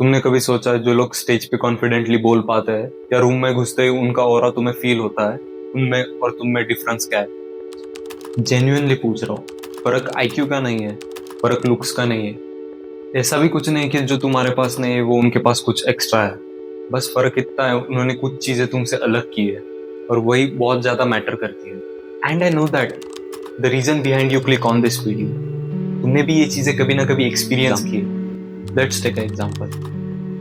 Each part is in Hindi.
तुमने कभी सोचा है जो लोग स्टेज पे कॉन्फिडेंटली बोल पाते हैं या रूम में घुसते ही उनका ऑरा तुम्हें फील होता है, उनमें और तुम में डिफरेंस क्या है? जेन्युइनली पूछ रहा हूँ। फर्क आईक्यू का नहीं है, फर्क लुक्स का नहीं है। ऐसा भी कुछ नहीं कि जो तुम्हारे पास नहीं है वो उनके पास कुछ एक्स्ट्रा है। बस फर्क इतना है, उन्होंने कुछ चीजें तुमसे अलग की है और वही बहुत ज्यादा मैटर करती है। And I know that the reason behind you click on this video. तुमने भी ये चीजें कभी ना कभी एक्सपीरियंस की है। Let's take example.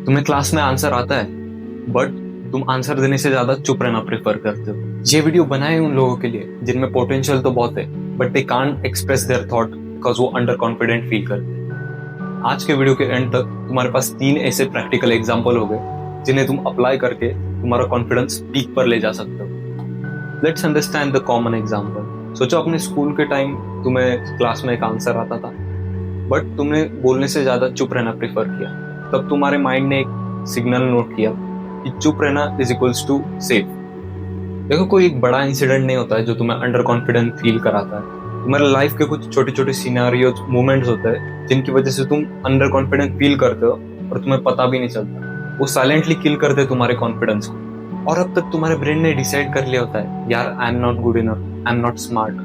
तुम्हें क्लास में आंसर आता है बट तुम आंसर देने से ज्यादा चुप रहना प्रेफर करते हो। ये वीडियो बनाए उन लोगों के लिए जिनमें पोटेंशियल तो बहुत है but they can't express their thought because वो अंडर कॉन्फिडेंट फील करते हैं। आज के वीडियो के एंड तक तुम्हारे पास 3 ऐसे प्रैक्टिकल एग्जाम्पल हो गए जिन्हें तुम अप्लाई करके तुम्हारा कॉन्फिडेंस पीक पर ले जा सकते हो। Let's understand the common example. सोचो अपने स्कूल के टाइम तुम्हें क्लास में एक आंसर आता था बट तुमने बोलने से ज्यादा चुप रहना प्रेफर किया। तब तुम्हारे माइंड ने एक सिग्नल नोट किया कि चुप रहना इज इक्वल्स टू सेफ। देखो, कोई एक बड़ा इंसिडेंट नहीं होता है जो तुम्हें अंडर कॉन्फिडेंट फील कराता है। तुम्हारे लाइफ के कुछ छोटे छोटे सिनेरियोज, मोमेंट्स होते हैं जिनकी वजह से तुम अंडर कॉन्फिडेंट फील करते हो और तुम्हें पता भी नहीं चलता। वो साइलेंटली किल करते हैं तुम्हारे कॉन्फिडेंस को। और अब तक तुम्हारे ब्रेन ने डिसाइड कर लिया होता है, यार I am not good enough, I am not smart,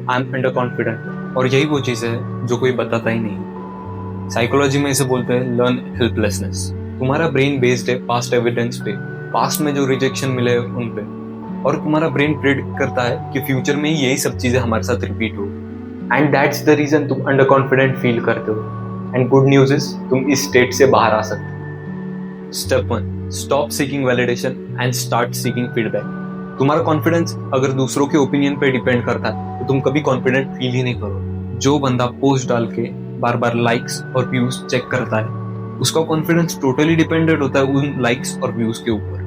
I am under confident. और यही वो चीज है जो कोई बताता ही नहीं। साइकोलॉजी में इसे बोलते हैं लर्न हेल्पलेसनेस। तुम्हारा ब्रेन बेस्ड है पास्ट एविडेंस पे, पास्ट में जो रिजेक्शन मिले उन पे। और तुम्हारा ब्रेन प्रेडिक्ट करता है कि फ्यूचर में यही सब चीजें हमारे साथ रिपीट हो। एंड दैट्स द रीजन तुम अंडर कॉन्फिडेंट फील करते हो। एंड गुड न्यूज इज तुम इस स्टेट से बाहर आ सकते हो। Step 1, stop seeking validation and start seeking feedback. तुम्हारा कॉन्फिडेंस अगर दूसरों के ओपिनियन पे डिपेंड करता है तो तुम कभी कॉन्फिडेंट फील ही नहीं करो। जो बंदा पोस्ट डाल के बार बार लाइक्स और व्यूज चेक करता है उसका कॉन्फिडेंस टोटली डिपेंडेंट होता है उन लाइक्स और व्यूज के ऊपर।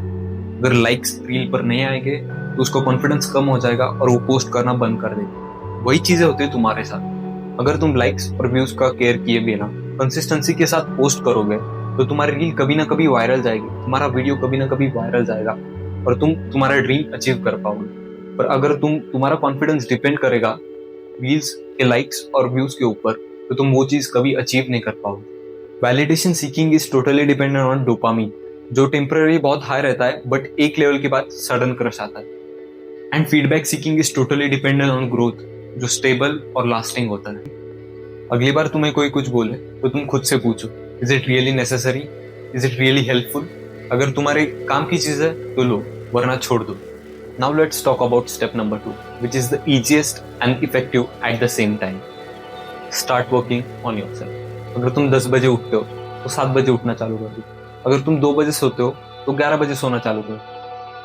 अगर लाइक्स रील पर नहीं आएंगे तो उसका कॉन्फिडेंस कम हो जाएगा और वो पोस्ट करना बंद कर देगा। वही चीजें होती है तुम्हारे साथ। अगर तुम लाइक्स और व्यूज का केयर किए बिना कंसिस्टेंसी के साथ पोस्ट करोगे तो तुम्हारी रील कभी ना कभी वायरल जाएगी, तुम्हारा वीडियो कभी ना कभी वायरल जाएगा और तुम तुम्हारा ड्रीम अचीव कर पाओगे। पर अगर तुम्हारा कॉन्फिडेंस डिपेंड करेगा रील्स के लाइक्स और व्यूज के ऊपर तो तुम वो चीज कभी अचीव नहीं कर पाओगे। Validation seeking is totally dependent on dopamine, जो टेम्पररी बहुत हाई रहता है बट एक लेवल के बाद सडन क्रश आता है। And feedback seeking is totally dependent on growth, जो स्टेबल और लास्टिंग होता है। अगली बार तुम्हें कोई कुछ बोले तो तुम खुद से पूछो, is it really necessary, is it really helpful. अगर तुम्हारे काम की चीज है तो लो, वरना छोड़ दो। Now let's talk about step number 2 which is the easiest and effective at the same time. Start working on yourself. अगर तुम 10 बजे उठते हो तो 7 बजे उठना चालू कर दो। अगर तुम 2 बजे सोते हो तो 11 बजे सोना चालू करो।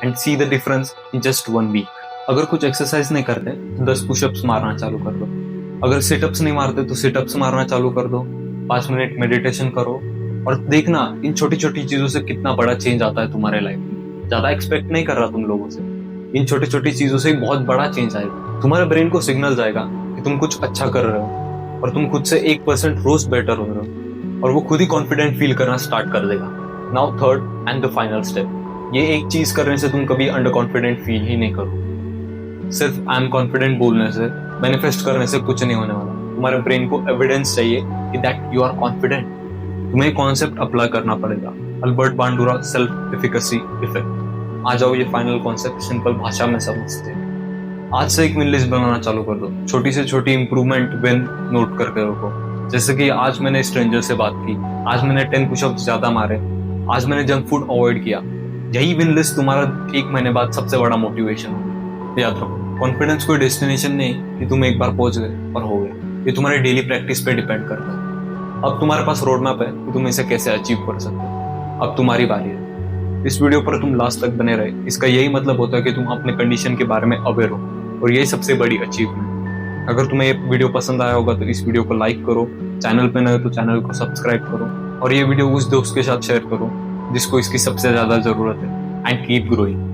And see the difference in just 1 week. अगर कुछ एक्सरसाइज नहीं करते तो 10 पुशअप्स मारना चालू कर दो। अगर सिटअप्स नहीं मारते तो सिटअप्स मारना चालू कर दो। 5 मिनट मेडिटेशन करो और देखना इन छोटी छोटी चीजों से कितना बड़ा चेंज आता है तुम्हारे लाइफ में। ज्यादा एक्सपेक्ट नहीं कर रहा तुम लोगों से, इन छोटी छोटी चीजों से बहुत बड़ा चेंज आएगा। तुम्हारे ब्रेन को सिग्नल जाएगा कि तुम कुछ अच्छा कर रहे हो और तुम खुद से 1% रोज बेटर हो रहे हो और वो खुद ही कॉन्फिडेंट फील करना स्टार्ट कर देगा। Now third and the final step. ये एक चीज करने से तुम कभी अंडर कॉन्फिडेंट फील ही नहीं करो। सिर्फ आई एम कॉन्फिडेंट बोलने से, मैनिफेस्ट करने से कुछ नहीं होने वाला। तुम्हारे ब्रेन को एविडेंस चाहिए कि दैट यू आर कॉन्फिडेंट। तुम्हें कॉन्सेप्ट अप्लाई करना पड़ेगा, Albert Bandura self efficacy effect. आ जाओ ये फाइनल कॉन्सेप्ट सिंपल भाषा में समझते हैं। आज से एक विन लिस्ट बनाना चालू कर दो। छोटी से छोटी इंप्रूवमेंट विन नोट करके रखो। जैसे कि आज मैंने स्ट्रेंजर से बात की, आज मैंने 10 पुशअप्स ज्यादा मारे, आज मैंने जंक फूड अवॉइड किया। यही विन लिस्ट तुम्हारा 1 महीने बाद सबसे बड़ा मोटिवेशन होगा। याद रखो, कॉन्फिडेंस कोई डेस्टिनेशन नहीं कि तुम एक बार पहुंच गए और हो गए। ये तुम्हारे डेली प्रैक्टिस पे डिपेंड करता है। अब तुम्हारे पास रोड मैप है कि तुम इसे कैसे अचीव कर सकते हो। अब तुम्हारी बारी है। इस वीडियो पर तुम लास्ट तक बने रहे, इसका यही मतलब होता है कि तुम अपने कंडीशन के बारे में अवेयर हो और यही सबसे बड़ी अचीवमेंट। अगर तुम्हें ये वीडियो पसंद आया होगा तो इस वीडियो को लाइक करो, चैनल पे नए तो चैनल को सब्सक्राइब करो और ये वीडियो उस दोस्त के साथ शेयर करो जिसको इसकी सबसे ज्यादा जरूरत है। And keep growing.